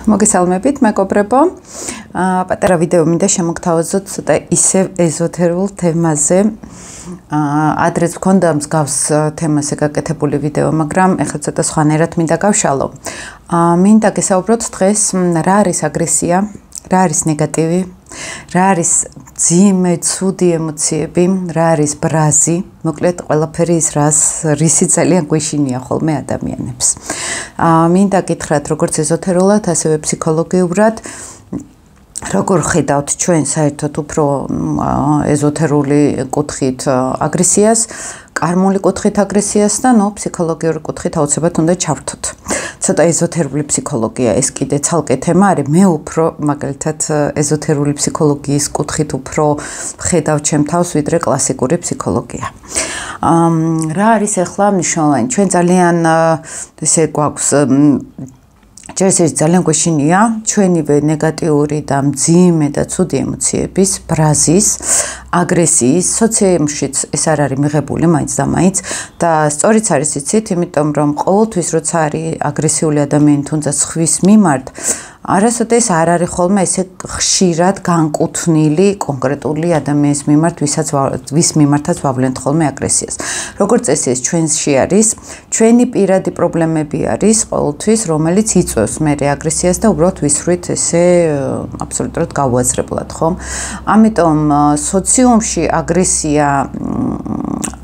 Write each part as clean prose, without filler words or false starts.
მოგესალმებით, მეგობრებო. პატარა ვიდეო მინდა შემოგთავაზოთ ცოტა ისევ ეზოთერულ თემაზე. ადრეც მქონდა მსგავს თემაზე გაკეთებული ვიდეო, მაგრამ ეხლა ცოტა სხვანაირად მინდა გავშალო. მინდა გესაუბროთ დღეს რა არის აგრესია, რა არის ნეგატივი, რა არის ძიმე, ცუდი ემოციები, რა არის ბრაზი, მოკლედ ყველაფერი ის რისი ძალიან გვეშინია ხოლმე ადამიანებს. მინდა გითხრათ როგორც ეზოთერულად, ასევე ფსიქოლოგიურად, როგორ ხედავთ ჩვენ საერთოდ უფრო ეზოთერული კუთხით აგრესიას, კარმული კუთხით აგრესიას და ფსიქოლოგიური კუთხით აუცილებლად უნდა ჩავრთოთ. ცოტა ეზოთერული ფსიქოლოგია ეს კიდე ცალკე თემა არის. მე უფრო მაგალითად ეზოთერული ფსიქოლოგიის კუთხით უფრო ხედავ ჩემ თავს ვიდრე კლასიკური ფსიქოლოგია. რა არის ახლა მნიშვნელოვანი? ჩვენ ძალიან ესე გვაქვს ჯერ ძალიან გვეშინია ჩვენივე ნეგატიური და მძიმე და ცუდი ემოციების, ბრაზის, აგრესიის, სოციუმშიც ეს არ არის მიღებული მაინც და მაინც და სწორიც არის იცით, იმიტომ რომ ყოველთვის როცა არის აგრესიული ადამიანი თუნდაც ხვის მიმართ არასოდეს არ არის ხოლმე ესე ხშირად განკუთვნილი კონკრეტული ადამიანის მიმართ, ვის მიმართაც ვავლენთ ხოლმე აგრესიას. როგორც წესი ეს ჩვენში არის, ჩვენი პირადი პრობლემები არის ყოველთვის, რომელიც იწვევს მერე აგრესიას და უბრალოდ ვისვრით ესე აბსოლუტურად გაუაზრებლად, ხო? ამიტომ სოციუმში აგრესია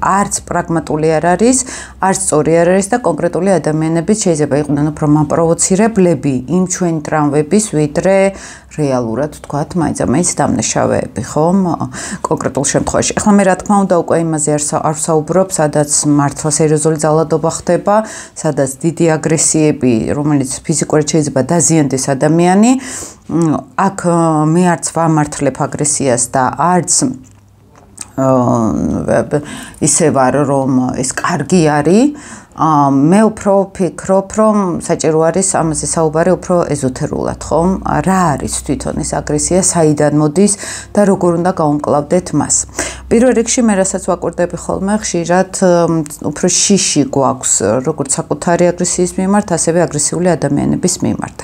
არც პრაგმატული არ არის, არც სწორი არ არის და კონკრეტული ადამიანები შეიძლება იყვნენ უფრო მაპროვოცირებლები იმ ჩვენი ტრამვების, ვიდრე რეალურად ვთქვათ, მაინც დამნაშავეები, ხო? კონკრეტულ შემთხვევაში. ახლა მე რა თქმა უნდა უკვე იმაზე არ ვსაუბრობ, სადაც მართლა სერიოზული ძალადობა ხდება, სადაც დიდი აგრესიები, რომელიც ფიზიკურად შეიძლება დაზიანდეს ადამიანი. აქ მე არც ვამართლებ აგრესიას და არც ისე ვარ რომ ეს კარგი არის. მე უფრო ვფიქრობ, რომ საჭირო არის ამაზე საუბარი უფრო ეზოთერულად, ხო? რა არის თვითონ ეს აგრესია, საიდან მოდის და როგორ უნდა გავუმკლავდეთ მას. პირველ რიგში მე რასაც ვაკვირდები ხოლმე, ხშირად უფრო შიში გვაქვს, როგორც საკუთარი აგრესიის მიმართ, ასევე აგრესიული ადამიანების მიმართ.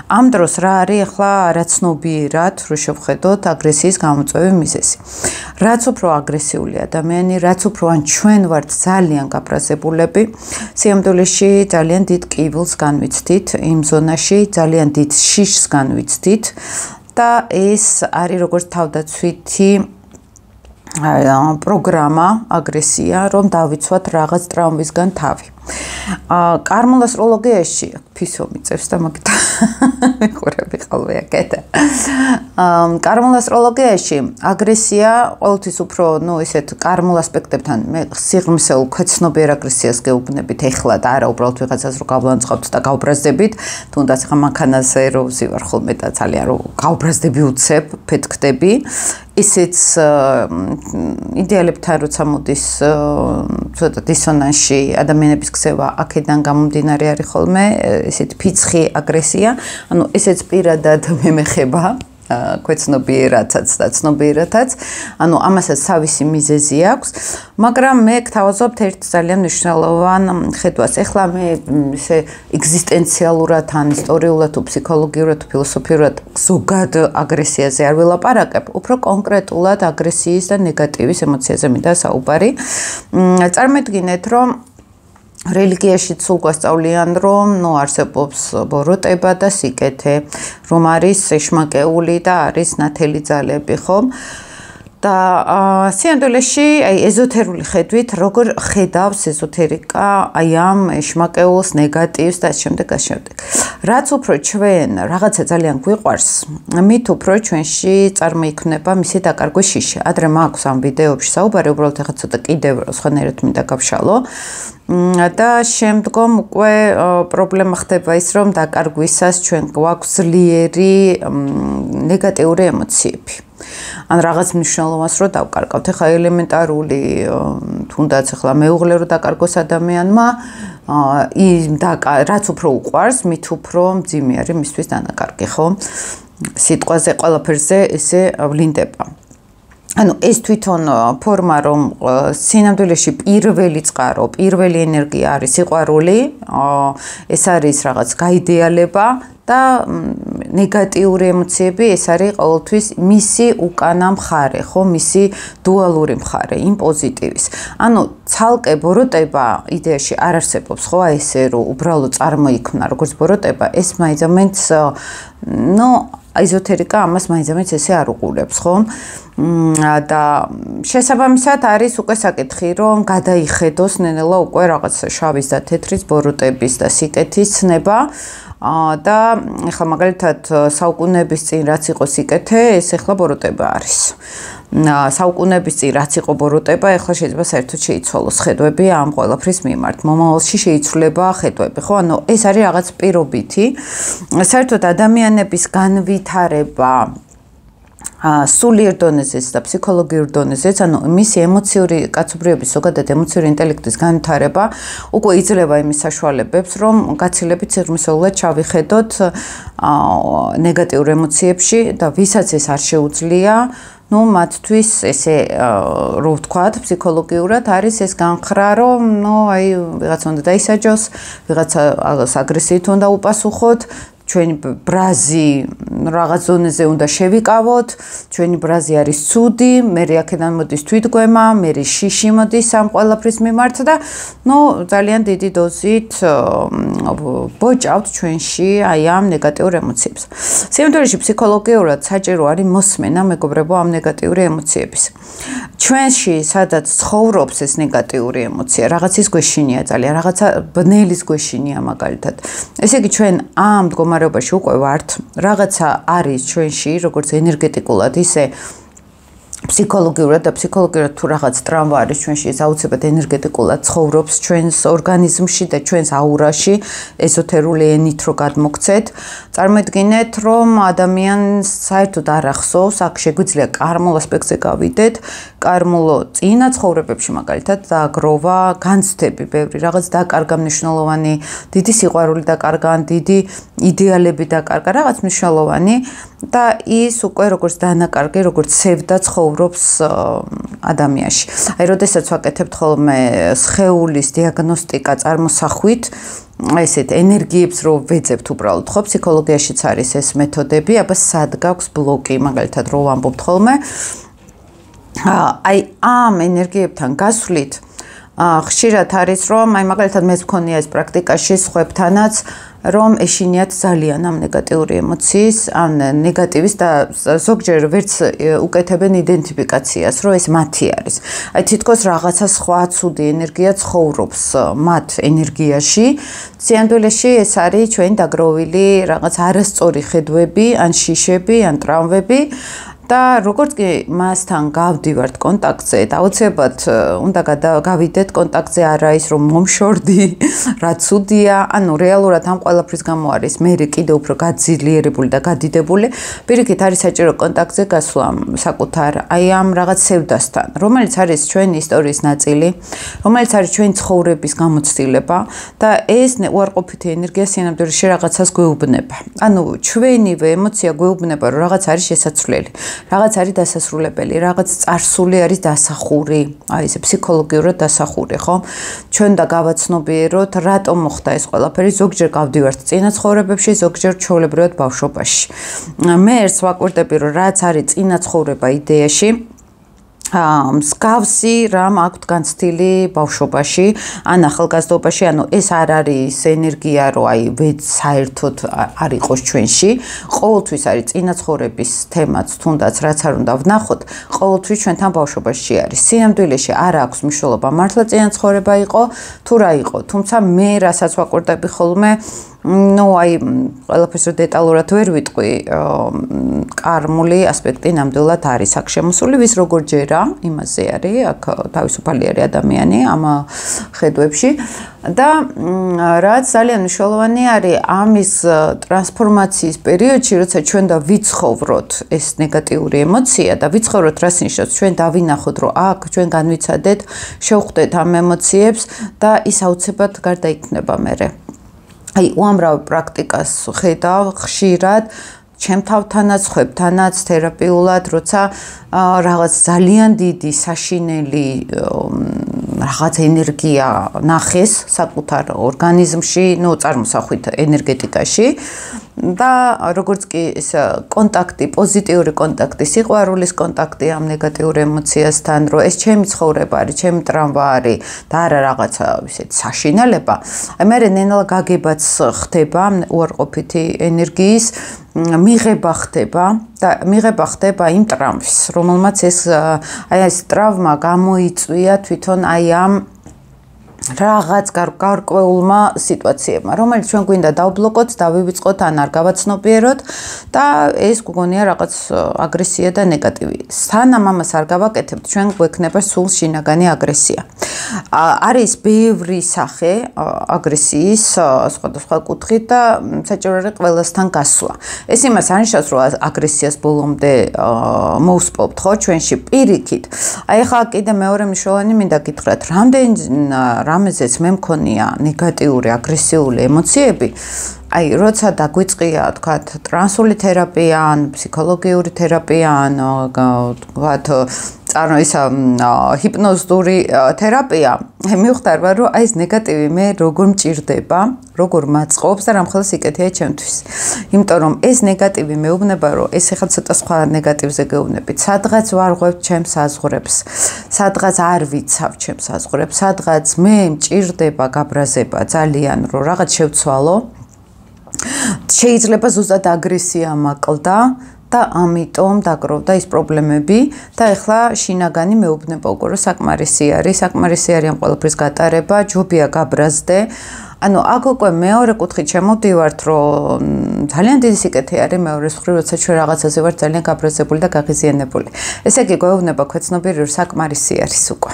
ამ დროს რა არის ახლა არაცნობიერად, რო შევხედოთ აგრესიის გამოწვევი მიზეზი. რაც უფრო აგრესიული ადამიანი, რაც უფრო ან ჩვენ ვართ ძალიან გაბრაზებულები, სიამოვნებაში ძალიან დიდ კიბილს განვიცდით, იმ ზონაში ძალიან დიდ შიშს განვიცდით და ეს არის როგორც თავდაცვითი პროგრამა, აგრესია, რომ დავიცვათ რაღაც ტრაუმისგან თავი. კარმულ ასტროლოგიაში ფისო მიწევს და მაგით მეხურები ხოლმე აკეთა. კარმულ ასტროლოგიაში აგრესია ყოველთვის უფრო, ისეთ კარმულ ასპექტებთან მე სიღრმისეულ ქვეცნობიერ აგრესიას გეუბნებით ეხლა და არა უბრალოდ ვიღაცას რო გავლანძღავთ და გავბრაზდებით, თუნდაც ახლა მანქანაზე რო ვზივარ ხოლმე და ძალიან რო გავბრაზდები უცებ, ფეთქდები. ისიც იდეალებთან როცა მოდის ცოტა დისონანსში ადამიანების ქცევა აქედან გამომდინარე არის ხოლმე ესეთი ფიცხი აგრესია, ანუ ესეც პირადად მემეხება ქვეცნობიერათაც და ცნობიერათაც, ანუ ამასაც თავისი მიზეზი აქვს, მაგრამ მე გთავაზობთ ერთ ძალიან მნიშვნელოვან ხედვას. ეხლა მე ესე ეგზისტენციალურად ან ისტორიულად თუ ფსიქოლოგიურად თუ ფილოსოფიურად ზოგად აგრესიაზე არ ვილაპარაკებ, უფრო კონკრეტულად აგრესიის და ნეგატივის ემოციაზე მინდა საუბარი. წარმოიდგინეთ, რომ რელიგიაში სულ გვასწავლიან, რომ არსებობს ბოროტება და სიკეთე, რომ არის ეშმაკეული და არის ნათელი ძალები, ხო? და სიამდვილეში ეზოთერული ხედვით როგორ ხედავს ეზოთერიკა ამ ეშმაკეულს, ნეგატივს და შემდეგ. რაც უფრო ჩვენ რაღაცა ძალიან გვიყვარს, მით უფრო ჩვენში წარმოიქმნება მისი დაკარგვის შიში. ადრე მაქვს ამ ვიდეოებში საუბარი, უბრალოდ ახლა ცოტა კიდევ სხვანაირად მინდა გავშალო. და შემდგომ უკვე პრობლემა ხდება ის, რომ დაკარგვისას ჩვენ გვაქვს ძლიერი ნეგატიური ემოციები. ან რაღაც მნიშვნელოვანს რო დავკარგავთ. ეხლა ელემენტარული, თუნდაც ეხლა მეუღლე რო დაკარგოს ადამიანმა, რაც უფრო უყვარს, მით უფრო მძიმე არის მისთვის დანაკარგი, ხო? სიტყვაზე ყველაფერზე ესე ვლინდება. ანუ ეს თვითონ ფორმა, რომ სინამდვილეში პირველი წყარო, პირველი ენერგია არის სიყვარული, ეს არის რაღაც გაიდეალება და ნეგატიური ემოციები ეს არის ყოველთვის მისი უკანა მხარე, ხო, მისი დუალური მხარე, იმ პოზიტივის. ანუ ცალკე ბოროტება იდეაში არ არსებობს, ხო, ესე რომ უბრალოდ წარმოიქმნა როგორც ბოროტება, ეს მაინც ეზოთერიკა ამას მაინც ესე არ უყურებს, ხო? და შესაბამისად არის უკვე საკითხი, რომ გადაიხედოს ნელ-ნელა უკვე რაღაც შავის და თეთრის ბოროტების და სიკეთის ცნება და ეხლა მაგალითად საუკუნეების წინ რაც იყო სიკეთე, ეს ეხლა ბოროტება არის. საუკუნეების წინ რაც იყო ბოროტება, ეხლა შეიძლება საერთოდ შეიცვალოს ხედვები ამ ყველაფრის მიმართ. მომავალში შეიცვლება ხედვები, ხო? ანუ ეს არის რაღაც პირობითი. საერთოდ ადამიანების განვითარება სულიერ დონეზეც და ფსიქოლოგიურ დონეზეც, ანუ მისი ემოციური კაცობრიობის, ზოგადად ემოციური ინტელექტის განვითარება უკვე იძლევა იმის საშუალებებს, რომ გაცილებით სიღრმისეულად ჩავიხედოთ ნეგატიურ ემოციებში და ვისაც ეს არ შეუძლია, მათთვის ესე რო ვთქვათ, ფსიქოლოგიურად არის ეს განხრა, რომ ვიღაცა უნდა დაისაჯოს, ვიღაცას აგრესიით უნდა უპასუხოთ, ჩვენი ბრაზი რაღაც ზონეზე უნდა შევიკავოთ, ჩვენი ბრაზი არის ცუდი, მე აქედან მოდის თვითგვემა, მე შიში მოდის ამ ყველაფრის მიმართ და ძალიან დიდი დოზით ბოჭავთ ჩვენში აი ამ ნეგატიურ ემოციებს. სიმდიდრეში ფსიქოლოგიურად საჭირო არის მოსმენა, მეგობრებო, ამ ნეგატიური ემოციების. ჩვენში სადაც ცხოვრობს ეს ნეგატიური ემოცია, რაღაცის გვეშინია ძალიან, რაღაცა ბნელის გვეშინია მაგალითად. ესე იგი ჩვენ ამ მდგომარეობაში უკვე ვართ, რაღაცა არის ჩვენში, როგორც ენერგეტიკულად, ისე ფსიქოლოგიურად და ფსიქოლოგიურად თუ რაღაც ტრავმა არის ჩვენში, ეს აუცილებლად ენერგეტიკულად ცხოვრობს ჩვენს ორგანიზმში და ჩვენს აურაში, ეზოთერული ენით რო გადმოგცეთ. წარმოიდგინეთ, რომ ადამიანს საერთოდ არ ახსოვს, აქ შეგვიძლია კარმულ ასპექტზე გავიდეთ, კარმულო წინა ცხოვრებებში მაგალითად დააგროვა განცდები, ბევრი რაღაც დაკარგა მნიშვნელოვანი, დიდი სიყვარული დაკარგა, დიდი იდეალები დაკარგა, რაღაც მნიშვნელოვანი და ის უკვე როგორც დანაკარგი, როგორც სევდა ცხოვრობს ადამიანში. აი, როდესაც ვაკეთებთ ხოლმე სხეულის დიაგნოსტიკა წარმოსახვით, ესეთ ენერგიებს რო ვეძებთ უბრალოდ, ხო, ფსიქოლოგიაშიც არის ეს მეთოდები, აბა სად გაქვს ბლოკი, მაგალითად რო ვამბობთ ხოლმე, აი ამ ენერგიებთან გასვლით ხშირად არის რომ აი მაგალითად მე ვქონია ეს პრაქტიკაში სხვებთანაც რომ ეშინიათ ძალიან ამ ნეგატიური ემოციის, ამ ნეგატივის და ზოგჯერ ვერც უკეთებენ იდენტიფიკაციას, რომ ეს მათი არის. აი თითქოს რაღაცა სხვა ცუდი ენერგია ცხოვრობს მათ ენერგიაში. სიამდვილეში ეს არის ჩვენი დაგროვილი რაღაც არასწორი ხედვები, ან შიშები, ან ტრავმები. და როგორც კი მასთან გავდივართ კონტაქტზე, აუცილებლად უნდა გავიდეთ კონტაქტზე არა ის რომ მომშორდი, რა ცუდია, ანუ რეალურად ამ ყველაფრის გამო არის მე კიდე უფრო გაძლიერებული და გადიდებული, პირიქით არის საჭირო კონტაქტზე გასვლა საკუთარ აი ამ რაღაც სევდასთან, რომელიც არის ჩვენი ისტორიის ნაწილი, რომელიც არის ჩვენი ცხოვრების გამოცდილება და ეს უარყოფითი ენერგია სინამდვილეში რაღაცას გვეუბნება. ანუ ჩვენივე ემოცია გვეუბნება რომ რაღაც არის შესაძლებელი. რაღაც არის დასასრულებელი, რაღაც წარსული არის დასახური, აი ესე ფსიქოლოგიურად დასახური, ხო? ჩვენ და გავაცნობიეროთ, რატომ მოხდა ეს ყველაფერი, ზოგჯერ გავდივართ წინა ცხოვრებებში, ზოგჯერ ჩვეულებრივად ბავშვობაში. მე ერთს ვაკვირდები, რომ რაც არის წინა ცხოვრება იდეაში, მსგავსი რამ აქვთ განცდილი ბავშვობაში, ან ახალგაზრდობაში, ანუ ეს არ არის ენერგია, რომ აი ვეც საერთოდ არ იყოს ჩვენში, ყოველთვის არის წინა ცხოვრების თემაც, თუნდაც რაც არ უნდა ვნახოთ, ყოველთვის ჩვენთან ბავშვობაში არის. სინამდვილეში არ აქვს მნიშვნელობა, მართლა წინა ცხოვრება იყო, თუ რა იყო, თუმცა მე რასაც ვაკვირდები ხოლმე, აი ყველაფერს დეტალურად ვერ ვიტყვი, კარმული ასპექტი ნამდვილად არის აქ შემოსული, ვის როგორ ჯერა, იმაზე არის, აქ თავისუფალი არის ადამიანი ამ ხედვებში და რაც ძალიან მნიშვნელოვანი არის ამის ტრანსფორმაციის პერიოდში, როცა ჩვენ და ვიცხოვროთ ეს ნეგატიური ემოცია და ვიცხოვროთ რას ნიშნავს, ჩვენ დავინახოთ, რომ აქ ჩვენ განვიცადეთ, შევხვდეთ ამ ემოციებს და ის აუცილებლად გარდაიქმნება მერე. აი უამრავ პრაქტიკას ხედავ ხშირად ჩემ თავთანაც, ხვებთანაც თერაპიულად, როცა რაღაც ძალიან დიდი საშინელი რაღაც ენერგია ნახეს საკუთარ ორგანიზმში, ну, წარმოსახვით ენერგეტიკაში და როგორც კი ეს კონტაქტი, პოზიტიური კონტაქტი, სიყვარულის კონტაქტი ამ ნეგატიურ ემოციასთან, რომ ეს ჩემი ცხოვრება არის, ჩემი ტრავმა არის და არა რაღაცა ისეთ საშინელება, აი მე ნელა გაგებაც ხდება უარყოფითი ენერგიის მიღება ხდება და მიღება ხდება იმ ტრავმის, რომელმაც ეს ტრავმა გამოიწვია თვითონ აი ამ რაღაც გარკვეულმა სიტუაციებმა, რომელიც ჩვენ გვინდა დავბლოკოთ, დავივიწყოთ ან არ გავაცნობიეროთ და ეს გგონია რაღაც აგრესია და ნეგატივი. სანამ ამას არ გავაკეთებთ, ჩვენ გვექნება სულ შინაგანი აგრესია. არის ბევრი სახე აგრესიის სხვადასხვა კუთხით და საჭირო არის ყველასთან გასვლა. ეს იმას არნიშნავს, რომ აგრესიას ბოლომდე მოусპობთ ხო ჩვენში პირიქით. აი ახლა კიდე მეორე მნიშვნელოვანი მინდა გითხრათ, რამეზეც მე მქონია ნეგატიური, აგრესიული ემოციები, აი როცა დაგვიწყია თქვათ ტრანსული თერაპია ან ფსიქოლოგიური თერაპია ან თქვათ ჰიპნოზური თერაპია, მივხვდარ რომ აი ეს ნეგატივი მე როგორ მჭირდება, როგორ მაწყობს და რამხელა სიკეთეა ჩემთვის. იმიტომ რომ ეს ნეგატივი მეუბნება რომ ეს ახლა ცოტა სხვა ნეგატივზე გეუბნებით. სადღაც ვარღვევთ ჩემს საზღვრებს, სადღაც არ ვიცავ ჩემს საზღვრებს, სადღაც მე მჭირდება გაბრაზება ძალიან რომ რაღაც შევცვალო. შეიძლება ზუსტად აგრესია მაკლდა და ამიტომ დაგროვდა ის პრობლემები და ეხლა შინაგანი მეუბნება უკვე რომ საკმარისი არის ამ ყველაფრის გატარება, ჯობია გაბრაზდე. ანუ აქ უკვე მეორე კუთხით შემოვდივართ, რომ ძალიან დიდი სიკეთე არის მეორე მხრივ, როცა ჩვენ რაღაცაზე ვართ ძალიან გაბრაზებული და გაღიზიანებული. ესე იგი, გვეუბნება ქვეცნობიერი, რომ საკმარისი არის უკვე.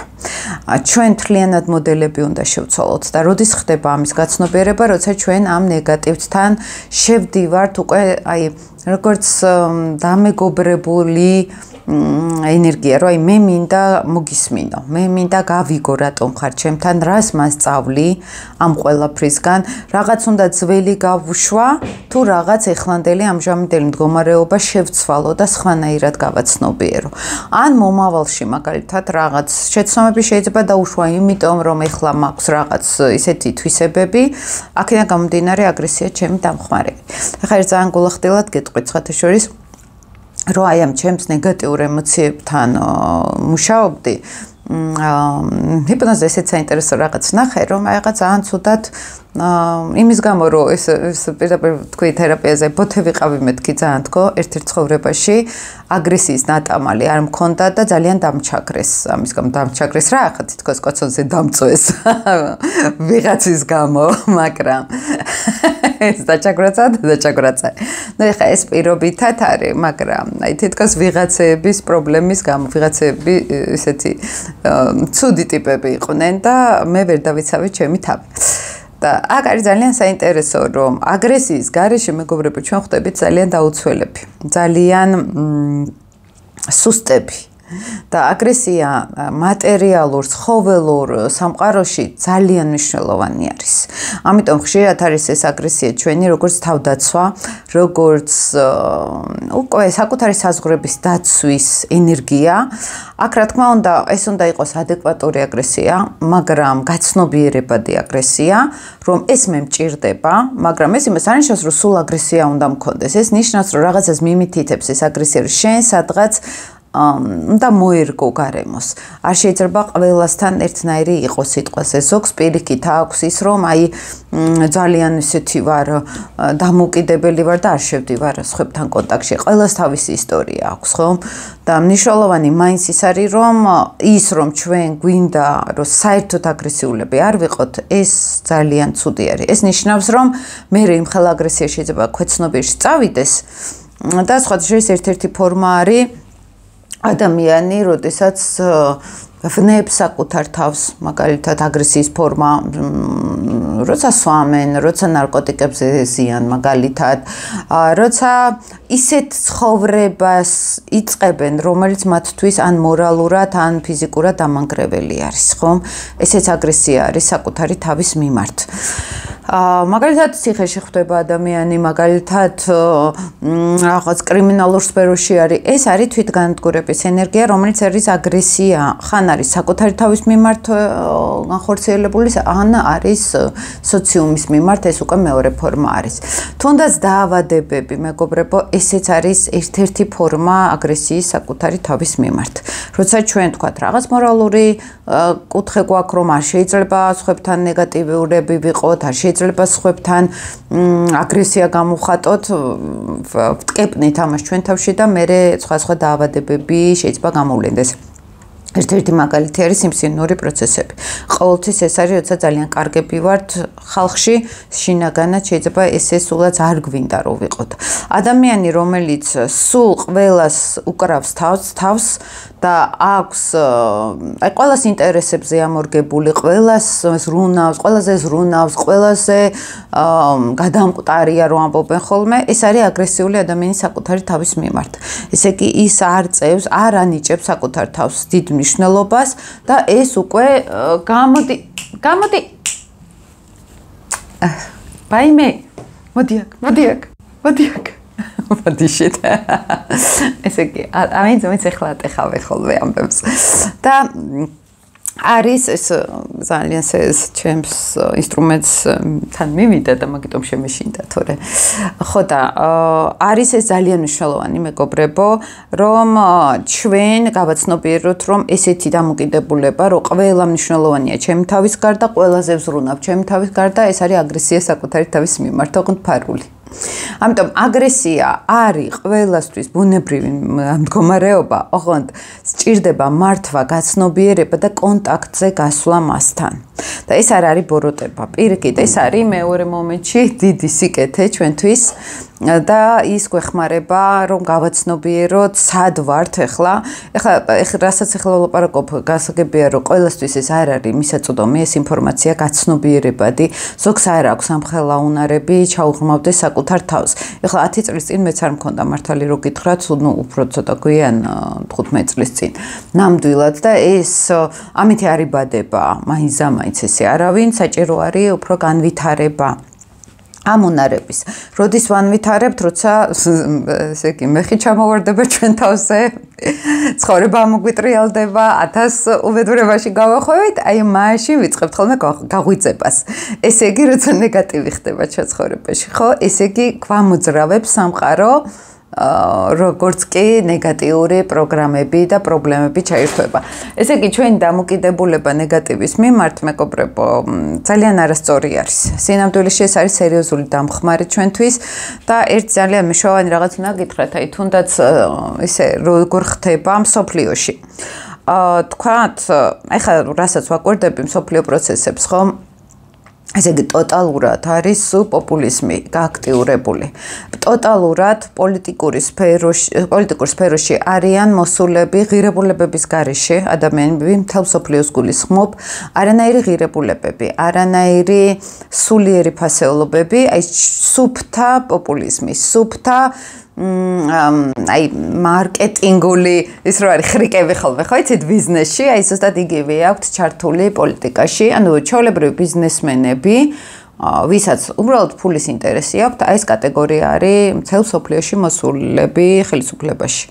ჩვენ მთლიანად მოდელები უნდა შევცვალოთ და როდის ხდება ამის გაცნობიერება, როცა ჩვენ ამ ნეგატივთან შევდივართ უკვე აი როგორც დამეგობრებული ენერგია, რომ აი მე მინდა მოგისმინო, მე მინდა გავიგო რატომ ხარ ჩემთან, რას მასწავლი ამ ყველაფრისგან, რაღაც უნდა ძველი გავუშვა, თუ რაღაც ეხლანდელი ამჟამინდელი მდგომარეობა შევცვალო და სხვანაირად გავაცნობიერო. ან მომავალში მაგალითად რაღაც შეცდომები შეიძლება დაუშვა, იმიტომ რომ ეხლა მაქვს რაღაც ისეთი თვისებები, აქედან გამომდინარე აგრესია ჩემი დამხმარე. ახლა ერთ ძალიან გულახდილად გეტყვით სხვათაშორის რომ აი ამ ჩემს ნეგატიურ ემოციებთან მუშაობდი, ჰიპნოზი ესეც საინტერესო რაღაც ნახე, რომ აი რაღაც ძალიან ცუდად იმის გამო რომ ეს პირდაპირ თქვი თერაპიაზე ბოთე ვიყავი მეთქი ძალიან თქო ერთ-ერთ ცხოვრებაში აგრესიის ნატამალი არ მქონდა და ძალიან დამჩაგრეს ამის გამო დამჩაგრეს რა ახლა თითქოს კოცონზე დამწვეს ვიღაცის გამო მაგრამ ეს დაჩაგრაცა. ნუ ეხა ეს პირობითად არის, მაგრამ აი თითქოს ვიღაცების პრობლემის გამო, ვიღაცები ესეთი ცუდი ტიპები იყვნენ და მე ვერ დავიცავე ჩემი თავი. და აქ არის ძალიან საინტერესო, რომ აგრესიის გარეშე მეგობრებო ჩვენ ხვდებით ძალიან დაუცველები, ძალიან სუსტები. და აგრესია მატერიალურ, ცხოველურ სამყაროში ძალიან მნიშვნელოვანი არის. ამიტომ ხშირად არის ეს აგრესია ჩვენი როგორც თავდაცვა, როგორც უკვე საკუთარი საზღვრების დაცვის ენერგია. აქ რა თქმა უნდა, ეს უნდა იყოს ადეკვატური აგრესია, მაგრამ გაცნობიერებადი აგრესია, რომ ეს მე მჭირდება, მაგრამ ეს იმას არ ნიშნავს, რომ სულ აგრესია უნდა მქონდეს. ეს ნიშნავს, რომ რაღაცას მიმითითებს ეს აგრესია, რომ შენ სადღაც და მოერგო გარემოს. არ შეიძლება ყველასთან ერთნაირი იყოს სიტყვაზე. ზოგს პირიქით აქვს ის, რომ აი ძალიან ისეთი ვარ, დამოუკიდებელი ვარ და არ შევდივარ სხვებთან კონტაქტში. ყველას თავისი ისტორია აქვს, ხო? და მნიშვნელოვანი მაინც ის არის, რომ ჩვენ გვინდა, რომ საერთოდ აგრესიულები არ ვიყოთ, ეს ძალიან ცუდი არის. ეს ნიშნავს, რომ მე იმ ხელ აგრესია შეიძლება ქვეცნობიერში წავიდეს და სხვადასხვა ერთ-ერთი ფორმა არის ადამიანი, როდესაც ვნებს საკუთარ თავს, მაგალითად აგრესიის ფორმა, როცა სვამენ, როცა ნარკოტიკებზე ზიან, მაგალითად, როცა ისეთ ცხოვრებას იწყებენ, რომელიც მათთვის ან მორალურად, ან ფიზიკურად დამანგრეველი არის, ხო? ესეც აგრესია არის საკუთარი თავის მიმართ. მაგალითად ციხეში ხვდება ადამიანი, მაგალითად რაღაც კრიმინალურ სფეროში არის. ეს არის თვითგანადგურების ენერგია, რომელიც არის აგრესია, ხან არის საკუთარი თავის მიმართ განხორციელებული, ან არის სოციუმის მიმართ, ეს უკვე მეორე ფორმა არის. თუნდაც დაავადებები, მეგობრებო, ესეც არის ერთ-ერთი ფორმა აგრესიის საკუთარი თავის მიმართ. როცა ჩვენ თქვათ რაღაც მორალური კუთხე გვაქვს, რომ არ შეიძლება სხვებთან ნეგატიურები ვიყოთ, არ შეიძლება სხვებთან აგრესია გამოვხატოთ, ვტკეპნით ამას ჩვენ თავში და მერე სხვა დაავადებები შეიძლება გამოვლენდეს. ერთ-ერთი მაგალითი არის სიმსივნური პროცესები. ყოველთვის ეს არის, როცა ძალიან კარგები ვართ ხალხში, შინაგანად შეიძლება ესე სულაც არ გვინდა რომ ვიყოთ. ადამიანი, რომელიც სულ ყველას უკრავს თავს და აქვს აი ყველას ინტერესებზე ამორგებული, ყველას ზრუნავს, ყველაზე გადამყტარია რომ ამბობენ ხოლმე, ეს არის აგრესიული ადამიანის საკუთარი თავის მიმართ. ესე იგი ის არ წევს, არ ანიჭებს საკუთარ თავს დიდ მნიშვნელობას და ეს უკვე გამოდი ბაიმე მოდი აქ მოდიშეთ ესე იგი ამით ეხლა ატეხავე ხოლმე ამბებს და არის ეს ძალიან ეს ჩემს ინსტრუმენტს თან მივიდა და მაგიტომ შემეშინდა თორე ხო და არის ეს ძალიან მნიშვნელოვანი მეგობრებო რომ ჩვენ გავაცნობიეროთ რომ ესეთი დამოკიდებულება რომ ყველა მნიშვნელოვანია ჩემი თავის გარდა ყველაზე ვზრუნავ ჩემი თავის გარდა ეს არის აგრესია საკუთარი თავის მიმართ ოღონდ ფარული ამიტომ აგრესია არის ყველასთვის ბუნებრივი მდგომარეობა, ოღონდ სჭირდება მართვა, გაცნობიერება და კონტაქტზე გასვლა მასთან. და ეს არ არის ბოროტება. პირიქით, ეს არის მეორე მომენტში დიდი სიკეთე ჩვენთვის და ის გვეხმარება, რომ გავაცნობიეროთ, სად ვართ ახლა. რასაც ახლა ვლაპარაკობ, გასაგებია, რომ ყველასთვის ეს არ არის მისაწვდომი, ეს ინფორმაცია გაცნობიერებადი. ზოგს არ აქვს ამხელა უნარები, ჩაუღრმავდეს საკუთარ თავს. ახლა 10 წლის წინ მეც არ მქონდა მართალი რო გითხრათ, უფრო ცოტა გვიან 15 წლის წინ. ნამდვილად და ეს ამითი არ იბადება, მაინც ესე არავინ, საჭირო არის უფრო განვითარება. ამ უნარების. როდის ვანვითარებთ, როცა ესე იგი მეხი ჩამოვარდება ჩვენ თავზე, ცხოვრება მოგვიტრიალდება, 1000 უბედურებაში გავახვევით, აი მაშინ ვიწყებთ ხოლმე გაღვიძებას. ესე იგი, როცა ნეგატივი ხდება ჩვენ ცხოვრებაში, ხო? ესე იგი, გვამოძრავებს სამყარო როგორც კი ნეგატიური პროგრამები და პრობლემები ჩაირთვება. ესე იგი, ჩვენი დამოკიდებულება ნეგატივის მიმართ, მეგობრებო, ძალიან არასწორი არის. სინამდვილეში ეს არის სერიოზული დამხმარე ჩვენთვის და ერთ ძალიან მნიშვნელოვანი რაღაც უნდა გითხრათ, აი თუნდაც ესე როგორ ხდება მსოფლიოში. თქვათ, ეხლა რასაც ვაკვირდები მსოფლიო პროცესებს, ხო? ესე იგი ტოტალურად არის პოპულიზმი გააქტიურებული. ტოტალურად პოლიტიკურ სფეროში არიან მოსულები ღირებულებების გარეშე ადამიანები მთელ მსოფლიოს გულისხმობ არანაირი ღირებულებები, არანაირი სულიერი ფასეულობები, აი სუფთა პოპულიზმი, სუფთა აი მარკეტინგული ის რო არის ხრიკები ხოლმე ხო იცით ბიზნესში აი ზუსტად იგივე აქვთ ჩართული პოლიტიკაში ანუ ჩვეულებრივი ბიზნესმენები ვისაც უბრალოდ ფულის ინტერესი აქვთ აი ეს კატეგორია არის მთელ სოფლიოში მოსულები ხელისუფლებაში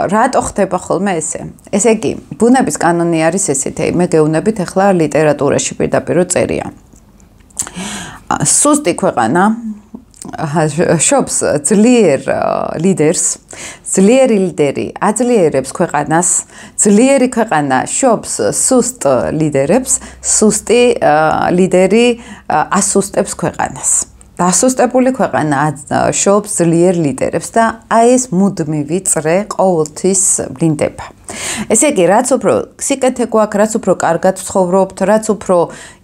რატო ხდება ხოლმე ესე იგი ბუნების კანონი არის ესეთი მე გეუბნებით ახლა ლიტერატურაში პირდაპირ წერია სუსტი ქვეყანა შობს ძლიერ ლიდერს, ძლიერი ლიდერი აძლიერებს ქვეყანას, ძლიერი ქვეყანა შობს სუსტ ლიდერებს, სუსტი ლიდერი ასუსტებს ქვეყანას. დასუსტებული ქვეყანა შობს ძლიერ ლიდერებს და აი ეს მუდმივი წრე ყოველთვის ვლინდება. ესე იგი, რაც უფრო სიკეთე გვაქვს, რაც უფრო კარგად ვცხოვრობთ, რაც უფრო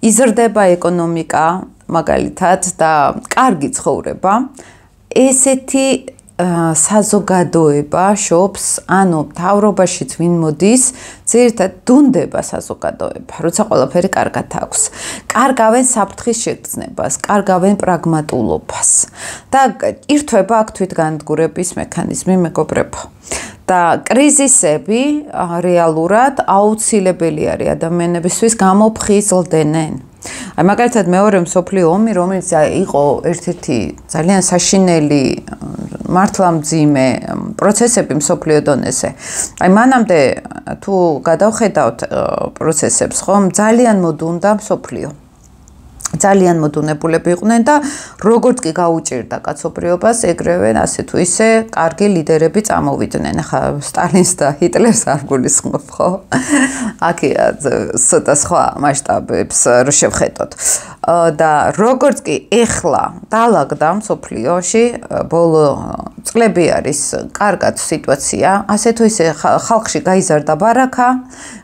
იზრდება ეკონომიკა, მაგალითად და კარგი ცხოვრება, ესეთი საზოგადოება შობს, ანუ მთავრობაშიც ვინ მოდის, ძირითადად დუნდება საზოგადოება, როცა ყველაფერი კარგად აქვს. კარგავენ საფრთხის შეგრძნებას, კარგავენ პრაგმატულობას და ირთვება აქ თვითგანადგურების მექანიზმი, მეგობრებო. და კრიზისები რეალურად აუცილებელი არის ადამიანებისთვის გამოფხიზლდენენ. აი მაგალითად მეორე მსოფლიო ომი, რომელიც იყო ერთ-ერთი ძალიან საშინელი მართლამძიმე პროცესები მსოფლიო დონეზე. აი მანამდე თუ გადავხედავთ პროცესებს, ხომ, ძალიან მოდუნდა მსოფლიო. ძალიან მოდუნებულები იყვნენ და როგორც კი გაუჭირდა კაცობრიობას, ეგრევე ასე თუ ისე კარგი ლიდერები წამოვიდნენ. ახლა სტალინს და ჰიტლერს არ გულისხმობ, ხო? აქ ცოტა სხვა მასშტაბებს რო შევხედოთ. და როგორც კი ეხლა დაალაგდა მსოფლიოში, ბოლო წლები არის კარგად სიტუაცია, ასე თუ ისე ხალხში გაიზარდა ბარაკა,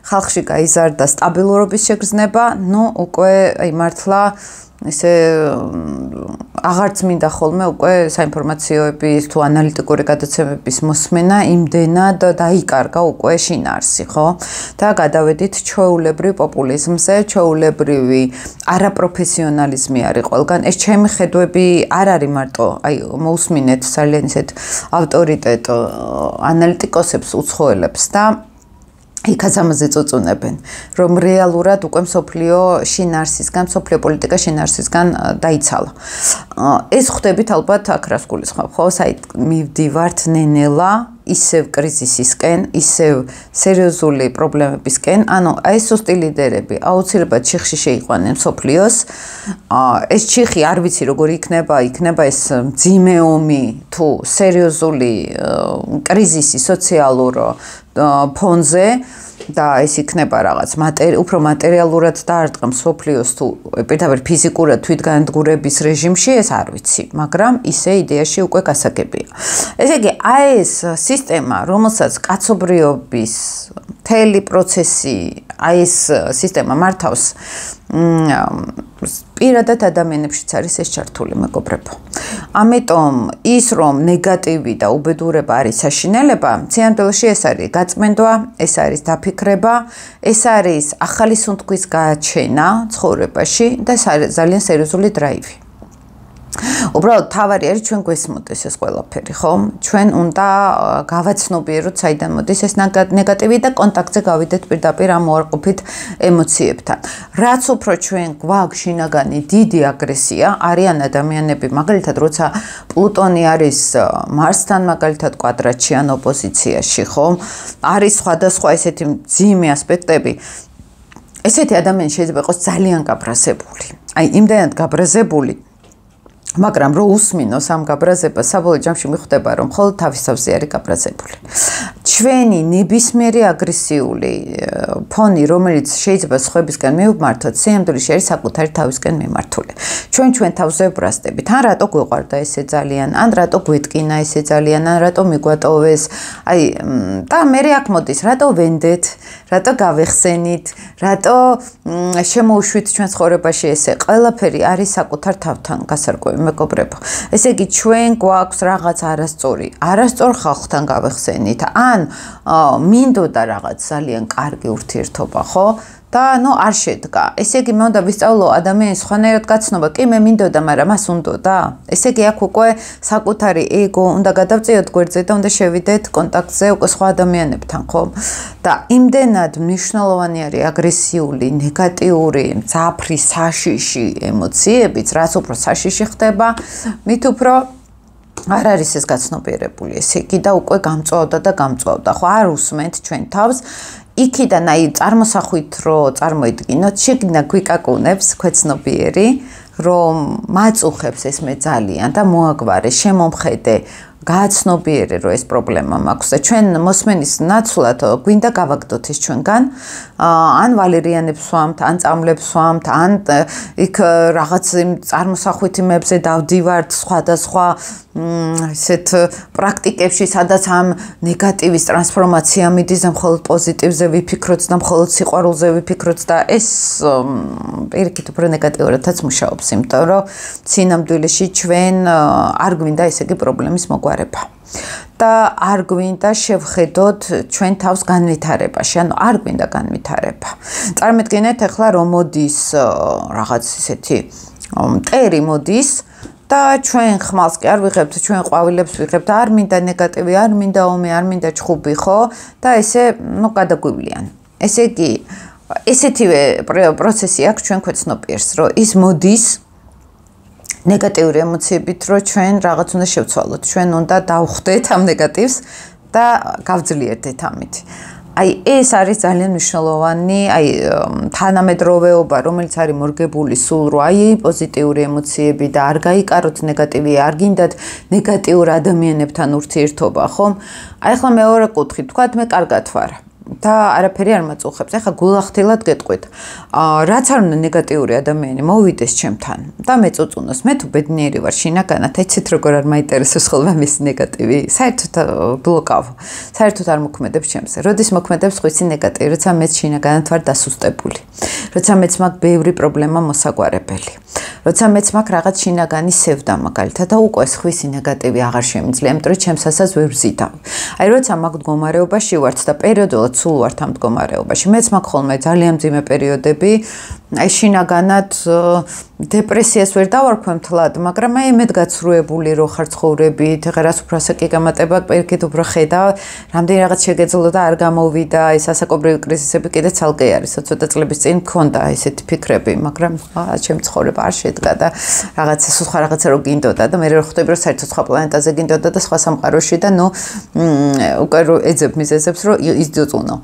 ხალხში გაიზარდა სტაბილურობის შეგრძნება, ნუ უკვე აი მართლა ისე აღარც მინდა ხოლმე უკვე საინფორმაციოების თუ ანალიტიკური გადაცემების მოსმენა იმდენად დაიკარგა უკვე შინაარსი, ხო? და გადავედით ჩვეულებრივ პოპულიზმზე, ჩვეულებრივი არაპროფესიონალიზმი არის ყველგან. ეს ჩემი ხედვები არ არის მარტო, აი მოусმინეთ ძალიან ისეთ ავტორიტეტ ანალიტიკოსებს უცხოელებს და იქაც ამაზე წუწუნებენ, რომ რეალურად უკვე მსოფლიო შინაარსისგან, მსოფლიო პოლიტიკა შინაარსისგან დაიცალა. ეს ხვდებით ალბათ აქ რას გულისხმობ, ხო? საით მივდივართ ნენელა ისევ კრიზისისკენ, ისევ სერიოზული პრობლემებისკენ, ანუ აი ეს სუსტი ლიდერები აუცილებლად ჩიხში შეიყვანენ მსოფლიოს. ეს ჩიხი არ ვიცი როგორ იქნება ეს მძიმე ომი თუ სერიოზული კრიზისი სოციალურ ფონზე და ეს იქნება რაღაც უფრო მატერიალურად დაარტყა მსოფლიოს თუ პირდაპირ ფიზიკურად თვითგანადგურების რეჟიმში, ეს არ ვიცი, მაგრამ ისე იდეაში უკვე გასაგებია. ესე იგი, აი ეს სისტემა, რომელსაც კაცობრიობის მთელი პროცესი, აი ეს სისტემა მართავს პირადად ადამიანებშიც არის ეს ჩართული, მეგობრებო. ამიტომ ის რომ ნეგატივი და უბედურება არის საშინელება, სინამდვილეში ეს არის გაწმენდვა, ეს არის დაფიქრება, ეს არის ახალი სუნთქვის გააჩენა ცხოვრებაში და ძალიან სერიოზული დრაივი. უბრალოდ თავარი არის ჩვენ გვესმოდეს ეს ყველაფერი, ხო? ჩვენ უნდა გავაცნობიეროთ საიდან მოდის ეს ნეგატივი და კონტაქტზე გავიდეთ პირდაპირ ამ უარყოფით ემოციებთან. რაც უფრო ჩვენ გვაქვს შინაგანი დიდი აგრესია, არიან ადამიანები, მაგალითად, როცა პლუტონი არის მარსთან მაგალითად კვადრატში ან ოპოზიციაში, ხო? არის სხვადასხვა ესეთი მძიმე ასპექტები. ესეთი ადამიანი შეიძლება იყოს ძალიან გაბრაზებული. აი, იმდენად გაბრაზებული მაგრამ რო უსმინოს ამ გაბრაზებას, საბოლოო ჯამში მიხვდება, რომ მხოლოდ თავის თავზე არის გაბრაზებული. ჩვენი ნებისმიერი აგრესიული ფონი, რომელიც შეიძლება სხვებისგან მივმართოთ, სიამდვილეში არის საკუთარი თავისკენ მიმართული. ჩვენ თავზე ვბრასდებით. ან რატო გვეყვარდა ესე ძალიან, ან რატო გვეტკინა ესე ძალიან, ან რატო მიგვატოვეს. აი, და მე აქ მოდის, რატო ვენდეთ, რატო გავეხსენით, რატო შემოუშვით ჩვენ ცხოვრებაში ესე. ყველაფერი არის საკუთარ თავთან გასარკვევი. მეგობრებო, ესე იგი ჩვენ გვაქვს რაღაც არასწორ ხალხთან გავეხსენით, ან მინდოდა რაღაც ძალიან კარგი ურთიერთობა, ხო? და არ შედგა. ესე იგი მე უნდა ვისწავლო ადამიანის სხვანაირად გაცნობა, კი მე მინდოდა, მაგრამ მას უნდოდა. ესე იგი აქ უკვე საკუთარი ეგო უნდა გადავწიოთ გვერდზე და უნდა შევიდეთ კონტაქტზე უკვე სხვა ადამიანებთან, ხო? და იმდენად მნიშვნელოვანი არის აგრესიული, ნეგატიური, მძაფრი, საშიში ემოციებიც, რაც უფრო საშიში ხდება, მით უფრო არ არის ეს გაცნობიერებული. ესე იგი და უკვე გამწვავდა, ხო? არ უსმენთ ჩვენ თავს. იქიდან აი წარმოსახვით რო წარმოიდგინოთ, შეგნა გვიკაკუნებს ქვეცნობიერი, რომ მაწუხებს ეს მე ძალიან და მოაგვარე, შემომხედე, გააცნობიერე, რომ ეს პრობლემა მაქვს და ჩვენ მოსმენის ნაცვლად გვინდა გავაგდოთ ეს ჩვენგან, ან ვალერიანებს ვამთ, ან წამლებს ვამთ, ან იქ რაღაც წარმოსახვით იმებზე დავდივართ სხვადასხვა ესეთ პრაქტიკებში, სადაც ამ ნეგატივის ტრანსფორმაცია მიდის და მხოლოდ პოზიტივზე ვიფიქროთ და მხოლოდ სიყვარულზე ვიფიქროთ და ეს პირიქით უფრო ნეგატიურადაც მუშაობს, იმიტომ რომ სინამდვილეში ჩვენ არ გვინდა ესე იგი პრობლემის მოგვარება. და არ გვინდა შევხედოთ ჩვენ თავს განვითარებაში, ანუ არ გვინდა განვითარება. წარმოიდგინეთ ახლა რომ მოდის რაღაც ესეთი მტერი მოდის და ჩვენ ხმალს კი არ ვიღებთ, ჩვენ ყვავილებს ვიღებთ, არ მინდა ნეგატივი, არ მინდა ომი, არ მინდა ჩხუბი, ხო? და ესე გადაგვივლიან. ესე იგი ესეთივე პროცესი აქვს ჩვენ ქვეცნოპიერს, რომ ის მოდის ნეგატიური ემოციებით, რომ ჩვენ რაღაც უნდა შევცვალოთ, ჩვენ უნდა დავხვდეთ ამ ნეგატივს და გავძლიერდეთ ამით. აი ეს არის ძალიან მნიშვნელოვანი, აი თანამედროვეობა, რომელიც არის მორგებული სულ რო აი პოზიტიური ემოციები და არ გაიკაროთ ნეგატივი, არ გინდათ ნეგატიურ ადამიანებთან ურთიერთობა, ხომ? აი ახლა მეორე კუთხით, თქვათ მე კარგად ვარ. და არაფერი არ მაწუხებს. ეხლა გულახდილად გეტყვით. რაც არ უნდა ნეგატიური ადამიანი მოვიდეს ჩემთან და მეწუწუნოს. მე თუ ბედნიერი ვარ შინაგანად, ეცით როგორ არ მაინტერესებს ხოლმე მის ნეგატივი. საერთოდ ბლოკავ. საერთოდ არ მოქმედებს ჩემს. როდის მოქმედებს ხვიცი ნეგატივი, როცა მეც შინაგანად ვარ დასუსტებული. როცა მეც მაქვს ბევრი პრობლემა მოსაგვარებელი. როცა მეც მაქვს რაღაც შინაგანი სევდა მაგალითად და უკვე ხვისი ნეგატივი აღარ შემიძლია, იმიტომ რომ ჩემსასაც ვერ ვზიდავ. აი როცა მაგ მდგომარეობაში ვართ და პერიოდულად სულ ვართ ამ მდგომარეობაში. მეც მაქვს ხოლმე ძალიან მძიმე პერიოდები. აი შინაგანად დეპრესიას ვერ დავარქვემთლად, მაგრამ აი იმედგაცრუებული რო ხარ ცხოვრებით, ეხლა რას უფრო ასაკი გამატება, პირიქით უფრო ხედავ, რამდენი რაღაც შეგეძლო და არ გამოვიდა, აი სასაკობრივი კრიზისები კიდე ცალკე არის. ცოტა წლების წინ მქონდა ესეთი ფიქრები, მაგრამ ჩემ ცხოვრება არ შედგა და რაღაცა სხვა რაღაცა რო გინდოდა და მე რო ხვდები რომ საერთოდ სხვა პლანეტაზე გინდოდა და სხვა სამყაროში და ნუ უკვე რო ეძებ მიზეზებს რომ ისდიოწუნო.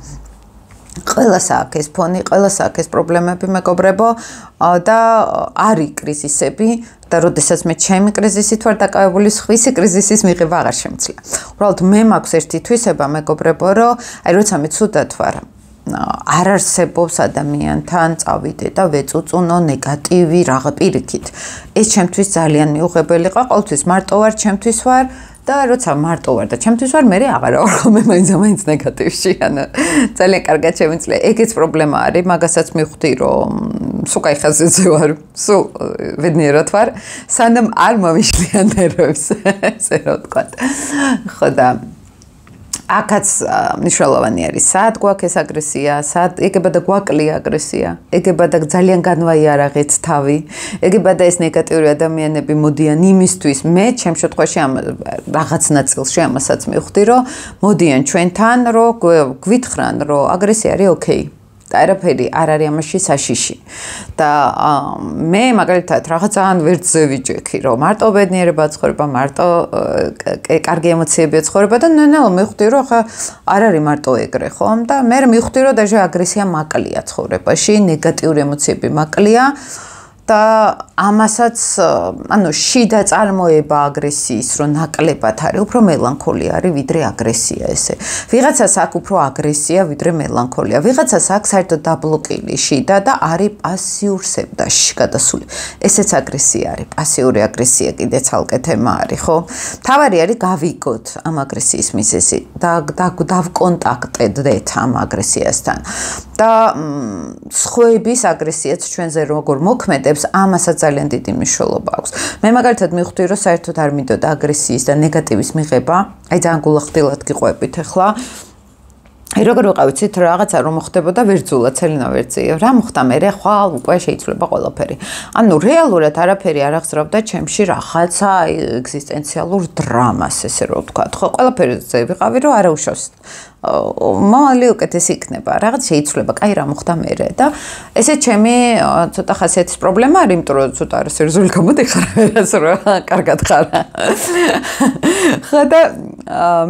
ყველას აქვს ეს ფონი, ყველას აქვს ეს პრობლემები მეგობრებო და არის კრიზისები და როდესაც მე ჩემი კრიზისით ვარ დაკავებული, სხვისი კრიზისის მიღება აღარ შემიძლია. უბრალოდ მე მაქვს ერთი თვისება მეგობრებო, რომ აი როცა მე ცუდად ვარ, არ არსებობს ადამიანთან წავიდე და ვეწუწუნო ნეგატივი რაღა პირიქით. ეს ჩემთვის ძალიან მიუღებელი იყო, ყოველთვის მარტო ვარ, ჩემთვის ვარ და როცა მარტო ვარ და ჩემთვის ვარ, მე აღარა ვარ ხოლმე მაინც ნეგატივში, ანუ ძალიან კარგად შემიძლია. ეგეც პრობლემა არის, მაგასაც მივხვდი, რომ სულ кай ხაზზე ვარ, სულ ბედნიერად ვარ, სანამ არ მომიშლიან ნერვებს, ესე რომ ვთქვა. ხო და აქაც მნიშვნელოვანი არის, სად გვაქვს ეს აგრესია, სად ეგება და გვაკლია აგრესია, ეგება და ძალიან განვაიარაღეთ თავი, ეგება და ეს ნეგატიური ადამიანები მოდიან იმისთვის, მე ჩემ შემთხვევაში ამ რაღაც ნაწილში ამასაც მივხვდი, რომ მოდიან ჩვენთან, რომ გვითხრან, რომ აგრესია არის ოკეი. და არაფერი არ არის ამაში საშიში. და მე მაგალითად რაღაცა ან ვერძზე ვიჯექი, რომ მარტო ბედნიერება ცხოვრება, მარტო კარგი ემოციებია ცხოვრება და ნელა მივხვდი, რომ ხა არ არის მარტო ეგრე, ხომ? და მე მივხვდი, რომ დაჟე აგრესია მაკლია ცხოვრებაში, ნეგატიური ემოციები მაკლია. და ამასაც, ანუ შიდა წარმოება აგრესიის, რომ ნაკლებად არის, უფრო მელანქოლია არის, ვიდრე აგრესია ესე. ვიღაცას აქვს უფრო აგრესია, ვიდრე მელანქოლია. ვიღაცას აქვს საერთოდ დაბლოკილი შიდა და არის პასიურ სევდაში გადასული. ესეც აგრესია არის, პასიური აგრესია კიდე ცალკე თემა არის, ხო? თავარი არის გავიგოთ ამ აგრესიის მიზეზი და დავკონტაქტდეთ ამ აგრესიასთან. და სხვების აგრესიაც ჩვენზე როგორ მოქმედებს ამასაც ძალიან დიდი მნიშვნელობა აქვს. მე მაგალითად მივხვდი, რომ საერთოდ არ მინდოდა აგრესიის და ნეგატივის მიღება. აი ძალიან გულახდილად გიყვებით ახლა. აი როგორ ვიყავით, რაღაცა რომ მოხდებოდა ვერძულად, ცელინა ვერძია. რა მოხდა მე ხვალ უკვე შეიძლება ყველაფერი. ანუ რეალურად არაფერი არ აღზრავდა ჩემში რაღაცა ეგზისტენციალურ დრამას, ესე რომ ვთქვა. ხო, ყველაფერზე ვიყავი, რომ არა უშავს. მომავალი უკეთესი იქნება, რაღაც შეიცვლება, კაი რა მოხდა მერე და ესე ჩემი ცოტა ხასიათის პრობლემა არის, იმიტომ რომ ცოტა სერიოზული გამოდიხარ, რას რა კარგად ხარ. ხო და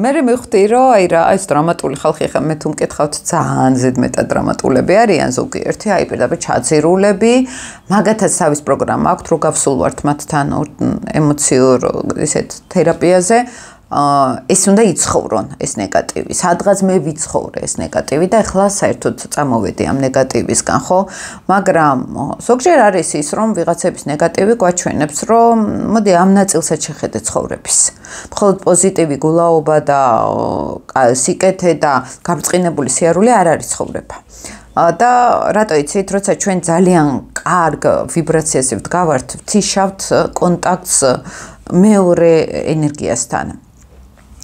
მე მივხვდი, რომ აი რა ეს დრამატული ხალხი ხა მე თუ მკითხავთ ძალიან ზედმეტად დრამატულები არიან ზოგიერთი, აი პირდაპირ ჩაძირულები, მაგათაც თავის პროგრამა აქვთ, რო გავსულვართ მათთან ემოციურ ისეთ თერაპიაზე. ეს უნდა იცხოვრონ ეს ნეგატივი. სადღაც მე ვიცხოვრე ეს ნეგატივი და ახლა საერთოდ წამოვედი ამ ნეგატივისგან, ხო? მაგრამ ზოგჯერ არის ის, რომ ვიღაცების ნეგატივი გვაჩვენებს, რომ მოდი ამ ნაწილსაც შეხედე ცხოვრების. მხოლოდ პოზიტივი გულაობა და სიკეთე და გაბრწყინებული სიარული არ არის ცხოვრება. და რატო იცით, როცა ჩვენ ძალიან კარგ ვიბრაციაზე ვდგავართ, ვთიშავთ კონტაქტს მეორე ენერგიასთან.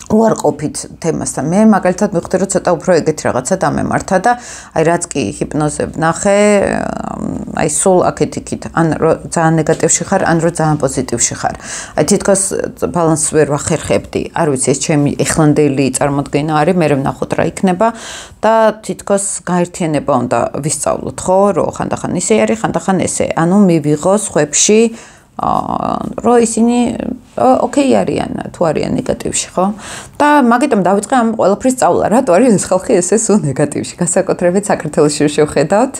უარყოფით თემასთან. მე მაგალითად მივხვდი, რომ ცოტა უფრო ეგეთი რაღაცა დამემართა და აი რაც კი ჰიპნოზე ვნახე, აი სულ აქეთ-იქით, ან რომ ძალიან ნეგატივში ხარ, ან რომ ძალიან პოზიტივში ხარ. აი თითქოს ბალანსს ვერ ვახერხებდი. არ ვიცი, ეს ჩემი ეხლანდელი წარმოდგენა არის, მე ვნახოთ რა იქნება და თითქოს გაერთიანება უნდა ვისწავლოთ, ხო, რომ ხანდახან ისე არის, ხანდახან ესე. ანუ მივიღო სხვებში რომ ისინი ოკეი არიან, თუ არიან ნეგატივში, ხო? და მაგიტომ დავიწყე ამ ყველაფრის სწავლა. რატო არის ეს ხალხი ესე სულ ნეგატივში? განსაკუთრებით საქართველოში შევხედავთ.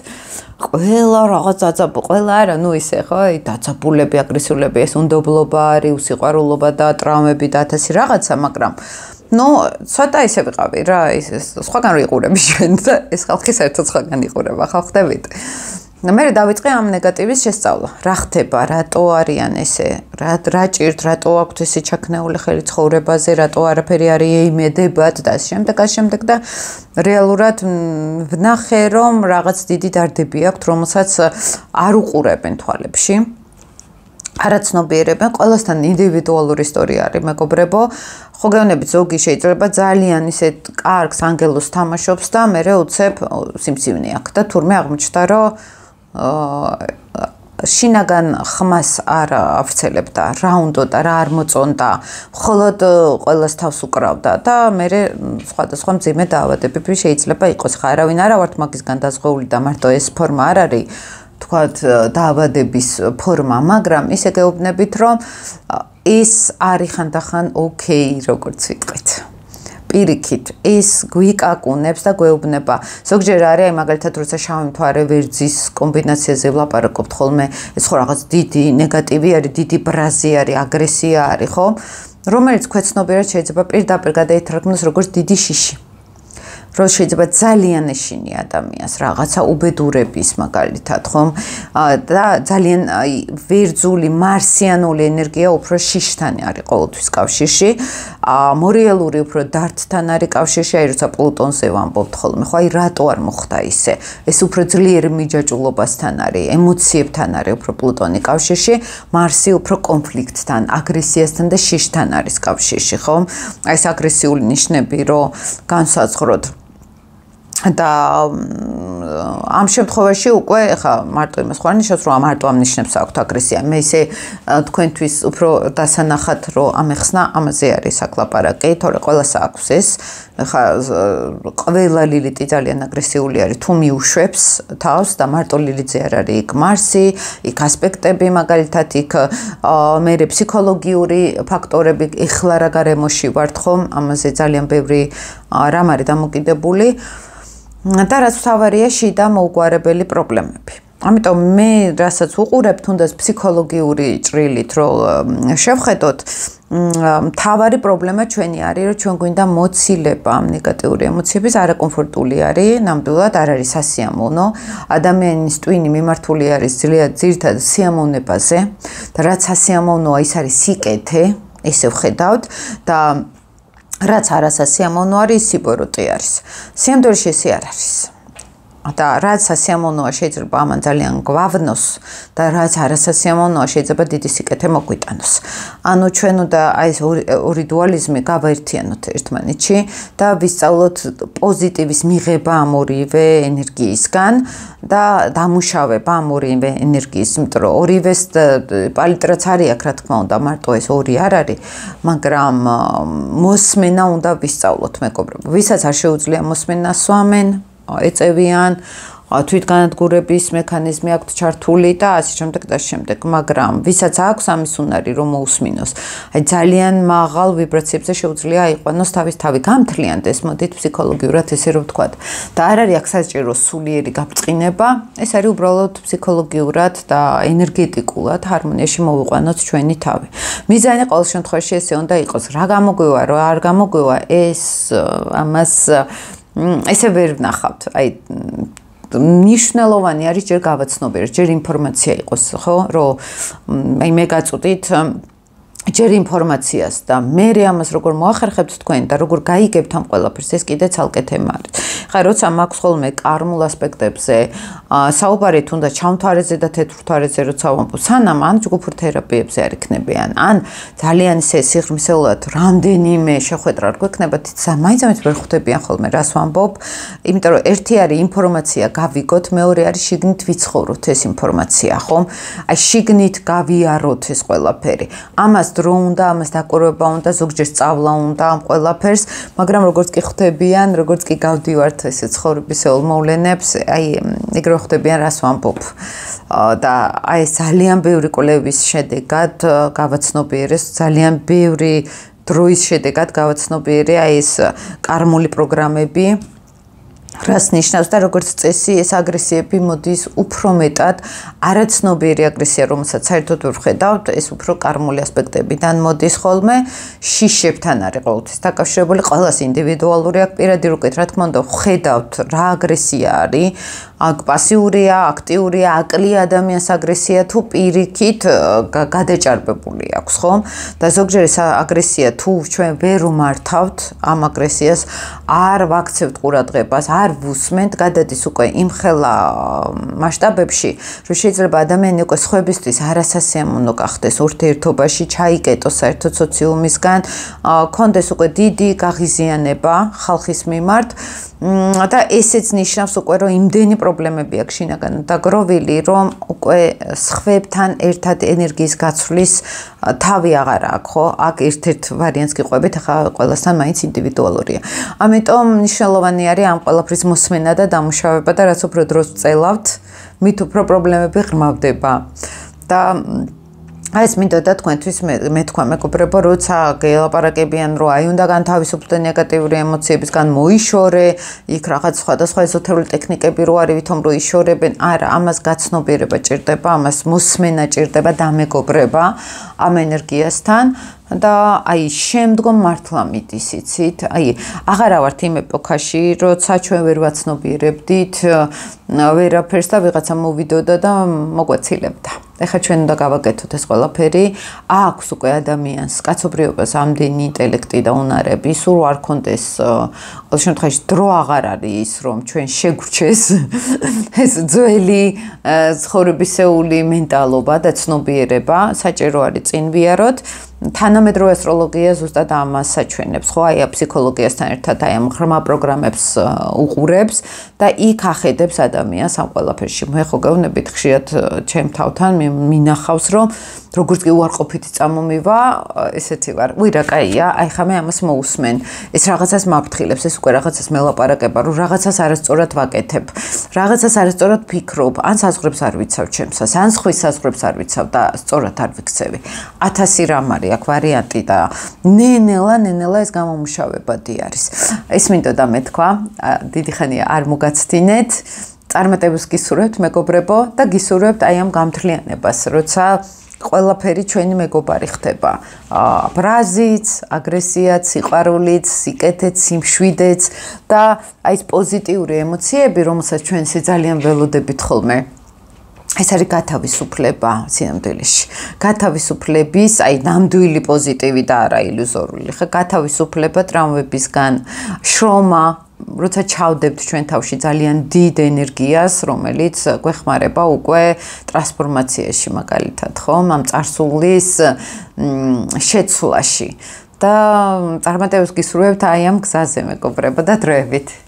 ყველა რაღაც ყველა არა, ნუ ისე, ხო? დაძაბულები, აგრესიულები, ეს უნდობლობა არის, უსიყვარულობა და ტრავმები და 1000 რაღაცა, მაგრამ ნუ ცოტა ისე ვიყავი რა, ის სხვაგან რო იყურები ჩვენ და ეს ხალხი საერთოდ სხვაგან იყურება, ხო ხდებით? მე დავიწყე ამ ნეგატივის შესწავლა. რა ხდება, რატო არიან ესე, რა ჭირთ, რატო აქვთ ესე ჩაქნეული ხელი ცხოვრებაზე, რატო არაფერი არ ეიმედებათ და შემდეგ და რეალურად ვნახე, რომ რაღაც დიდი დარდები აქვთ, რომელსაც არ უყურებენ თვალებში. არაცნობიერებენ, ყველასთან ინდივიდუალური ისტორია არის, მეგობრებო. ხო გეუბნებით, ზოგი შეიძლება ძალიან ისე კარგს ანგელოს თამაშობს და მე უცებ სიმსივნე აქვს და თურმე აღმოჩნდა, რომ შინაგან ხმას არ ავრცელებდა, რა უნდოდა, რა არ მოწონდა, მხოლოდ ყველას თავს უკრავდა და მე სხვადასხვა მძიმე დაავადებები შეიძლება იყოს. ხა არავინ არა ვართ მაგისგან დაზღვეული და მარტო ეს ფორმა არ არის, თქვათ დაავადების ფორმა, მაგრამ ისე გეუბნებით, რომ ის არის ხანდახან ოკეი, როგორც ვიტყვით. პირიქით, ის გვიკაკუნებს და გვეუბნება. ზოგჯერ არის, მაგალითად, როცა შავი მთვარე ვერძის კომბინაციაზე ვლაპარაკობთ ხოლმე, ეს ხო რაღაც დიდი ნეგატივი არის, დიდი ბრაზი არის, აგრესია არის, ხო? რომელიც ქვეცნობიერად შეიძლება პირდაპირ გადაითარგმნოს როგორც დიდი შიში. რომ შეიძლება ძალიან ეშინი ადამიანს რაღაცა უბედურების მაგალითად, ხომ? და ძალიან ვერძული, მარსიანული ენერგია უფრო შიშთან არის ყოველთვის კავშირში. მორიალური უფრო დართთან არის კავშირში, აი როცა პლუტონზე ვამბობთ ხოლმე, ხო, აი რატო არ მოხდა ისე? ეს უფრო ძლიერი მიჯაჭვულობასთან არის, ემოციებთან არის უფრო პლუტონი კავშირში, მარსი უფრო კონფლიქტთან, აგრესიასთან და შიშთან არის კავშირში, ხო? აი ეს აგრესიული ნიშნები, რომ განსაზღვროთ და ამ შემთხვევაში უკვე ხა მარტო იმას ხარ ნიშნავს, რომ მარტო ამ ნიშნებს აქვთ აგრესია. მე ისე თქვენთვის უფრო დასანახად რომ ამეხსნა, ამაზე არის საკლაპარაკი, თორე ყველას აქვს ეს. ხა ყველა ლილიტი ძალიან აგრესიული არის, თუ მიუშვებს თავს და მარტო ლილიტზე არ არის იქ მარსი, იქ ასპექტები, მაგალითად იქ მე ფსიქოლოგიური ფაქტორები, ეხლა რა გარემოში ვართ ხომ, ამაზე ძალიან ბევრი რამ არის დამოკიდებული. და რაც თავარია შიდა მოუგვარებელი პრობლემები. ამიტომ მე რასაც უყურებ, თუნდაც ფსიქოლოგიური ჭრილით რომ შევხედოთ, თავარი პრობლემა ჩვენი არის, რომ ჩვენ გვინდა მოცილება ამ ნეგატიური ემოციების, არაკომფორტული არის, ნამდვილად არ არის სასიამოვნო. ადამიანის ტვინი მიმართული არის ძირითადად სიამოვნებაზე და რაც სასიამოვნოა, ის არის სიკეთე, ესე ვხედავთ და რაც არასასიამოვნო არის, სიბოროტე არის. სიამდვილეში ესე არ არის. და რაც სასიამოვნოა შეიძლება ამან ძალიან გვავნოს და რაც არასასიამოვნოა შეიძლება დიდი სიკეთე მოგვიტანოს. ანუ ჩვენ უნდა აი ეს ორი დუალიზმი გავაერთიანოთ ერთმანეთში და ვისწავლოთ პოზიტივის მიღება ამ ორივე ენერგიისგან და დამუშავება ამ ორივე ენერგიის, იმიტომ რომ ორივეს პალიტრაც არის აქ, რა თქმა უნდა, მარტო ეს ორი არ არის, მაგრამ მოსმენა უნდა ვისწავლოთ, მეგობრებო. ვისაც არ შეუძლია მოსმენა, სვამენ, ეწევიან, თვითგანადგურების მექანიზმი აქვთ ჩართული და ასე შემდეგ და შემდეგ, მაგრამ ვისაც აქვს ამის უნარი რომ მოусმინოს, აი ძალიან მაღალ ვიბრაციებზე შეუძლია აიყვანოს თავის თავი, გამთლიანდეს, მოდით ფსიქოლოგიურად ესე რომ ვთქვათ. და არ არის აქ საჭირო სულიერი გაბრწყინება, ეს არის უბრალოდ ფსიქოლოგიურად და ენერგეტიკულად ჰარმონიაში მოვიყვანოთ ჩვენი თავი. მიზანი ყოველ შემთხვევაში ესე უნდა იყოს, რა გამოგვივა, რა არ გამოგვივა, ეს ამას ესე ვერ ვნახავთ. აი ნიშნულოვანი არის ჯერ გავაცნობიეროთ, ჯერ ინფორმაცია იყოს, ხო? რომ აი მე გაწყვეტით ჯერ ინფორმაციას და მე ამას როგორ მოახერხებთ თქვენ და როგორ გაიგებთ ამ ყველაფერს ეს კიდე ცალკე თემა არის. ხა როცა მაქვს ხოლმე კარმულ ასპექტებზე საუბარი თუნდაც ჩამთვარეზე და თეთრთვარეზე როცა ვამბობ, სანამ ან ჯგუფურ თერაპიებზე არ იქნებიან, ან ძალიან ისე სიღრმისეულად რამდენიმე შეხვედრა არ გვექნება, მაინც ვერ ხვდებიან ხოლმე რას ვამბობ, იმიტომ რომ ერთი არის ინფორმაცია გავიგოთ, მეორე არის შიგნით ვიცხოვროთ ეს ინფორმაცია, ხომ? აი შიგნით გავიაროთ ეს ყველაფერი. ამას დრო უნდა, ამას დაკვირვება უნდა, ზოგჯერ სწავლა უნდა ამ ყველაფერს, მაგრამ როგორც კი ხვდებიან, როგორც კი გავდივართ ესე ცხოვრებისეულ მოვლენებს, აი ეგრე ხვდებიან რას ვამბობ. და აი ძალიან ბევრი კვლევის შედეგად გავაცნობიერეს, ძალიან ბევრი დროის შედეგად გავაცნობიერე აი ეს კარმული პროგრამები. რას ნიშნავს და როგორც წესი ეს აგრესიები მოდის უფრო მეტად არაცნობიერი აგრესია, რომელსაც საერთოდ ვერ ვხედავთ, ეს უფრო კარმული ასპექტებიდან მოდის ხოლმე, შიშებთან არის ყოველთვის დაკავშირებული, ყველას ინდივიდუალური აქვს, პირადი რუკეთ, რა თქმა უნდა, ვხედავთ რა აგრესია არის, აქ პასიურია, აქტიურია, აკლია ადამიანს აგრესია თუ პირიქით გადაჭარბებული აქვს, ხომ? და ზოგჯერ ეს აგრესია თუ ჩვენ ვერ ვმართავთ ამ აგრესიას, არ ვაქცევთ ყურადღებას, არ ვუსმენთ, გადადის უკვე იმ ხელა მასშტაბებში, რომ შეიძლება ადამიანი უკვე სხვებისთვის არასასიამოვნო გახდეს ურთიერთობაში, ჩაიკეტოს საერთოდ სოციუმისგან, კონდეს უკვე დიდი გაღიზიანება ხალხის მიმართ. და ესეც ნიშნავს უკვე რომ იმდენი პრობლემები აქვს შინაგან დაგროვილი, რომ უკვე სხვებთან ერთად ენერგიის გაცვლის თავი აღარ აქვს, ხო? აქ ერთ-ერთ ვარიანტს გიყვებით, ახლა ყველასთან მაინც ინდივიდუალურია. ამიტომ მნიშვნელოვანი არის ამ ყველაფრის მოსმენა და დამუშავება და რაც უფრო დროს ვწელავთ, მით უფრო პრობლემები ღრმავდება. და აი ეს მინდა და თქვენთვის მე თქვა მეგობრებო, როცა გელაპარაკებიან, რომ აი უნდა განთავისუფლდე ნეგატიური ემოციებისგან, მოიშორე, იქ რაღაც სხვადასხვა ეზოთერული ტექნიკები რო არის, ვითომ რო იშორებენ, არა, ამას გაცნობიერება ჭირდება, ამას მოსმენა ჭირდება, დამეგობრება ამ ენერგიასთან. და აი შემდგომ მართლა მიდის, იცით? აი აღარა ვართ იმ ეპოქაში, როცა ჩვენ ვერ ვაცნობიერებდით ვერაფერს და ვიღაცა მოვიდოდა და მოგვეცილებდა. ეხლა ჩვენ უნდა გავაკეთოთ ეს ყველაფერი. აქვს უკვე ადამიანს, კაცობრიობას ამდენი ინტელექტი და უნარები, სულ არ კონდეს ყოველ შემთხვევაში დრო აღარ არის ის, რომ ჩვენ შეგვრჩეს ეს ძველი ცხოვრებისეული მენტალობა და ცნობიერება, საჭირო არის წინ ვიაროთ. თანამედროვე ასტროლოგია ზუსტად ამას საჩვენებს, ხო? აი ფსიქოლოგიასთან ერთად აი ამ ღრმა პროგრამებს უყურებს და იქ ახედებს ადამიანს ამ ყველაფერში. მე ხო გეუბნებით ხშირად ჩემ თავთან მინახავს, რომ როგორც კი უარყოფითი წამომივა, ესეთი ვარ. უი რა კაია, აი ხა მე ამას მოусმენ. ეს რაღაცას მაფრთხილებს, ეს უკვე რაღაცას მელაპარაკება, რომ რაღაცას არასწორად ვაკეთებ. რაღაცას არასწორად ვფიქრობ, ან საზღვრებს არ ვიცავ ჩემსას, ან სხვის საზღვრებს არ ვიცავ და სწორად არ ვიქცევი. 1000 რამ არის აქ ვარიანტი და ნენელა ეს გამომუშავებადი არის. ეს მინდოდა მეთქვა, დიდი ხანია არ მოგაცდინეთ. წარმატებას გისურვებთ მეგობრებო და გისურვებთ აი ამ გამთლიანებას, როცა ყველაფერი ჩვენი მეგობარი ხდება. ბრაზიც, აგრესიაც, სიყვარულიც, სიკეთეც, სიმშვიდეც და აი ეს პოზიტიური ემოციები, რომელსაც ჩვენ ძალიან ველოდებით ხოლმე. ეს არის გათავისუფლება სინამდვილეში. გათავისუფლების, აი ნამდვილი პოზიტივი და არა ილუზორული. ხა გათავისუფლება ტრამვებისგან, შრომა, როცა ჩავდებთ ჩვენ თავში ძალიან დიდ ენერგიას, რომელიც გვეხმარება უკვე ტრანსფორმაციაში მაგალითად, ხო? ამ წარსულის შეცვლაში. და წარმატებას გისურვებთ აი ამ გზაზე მეგობრებო და დროებით.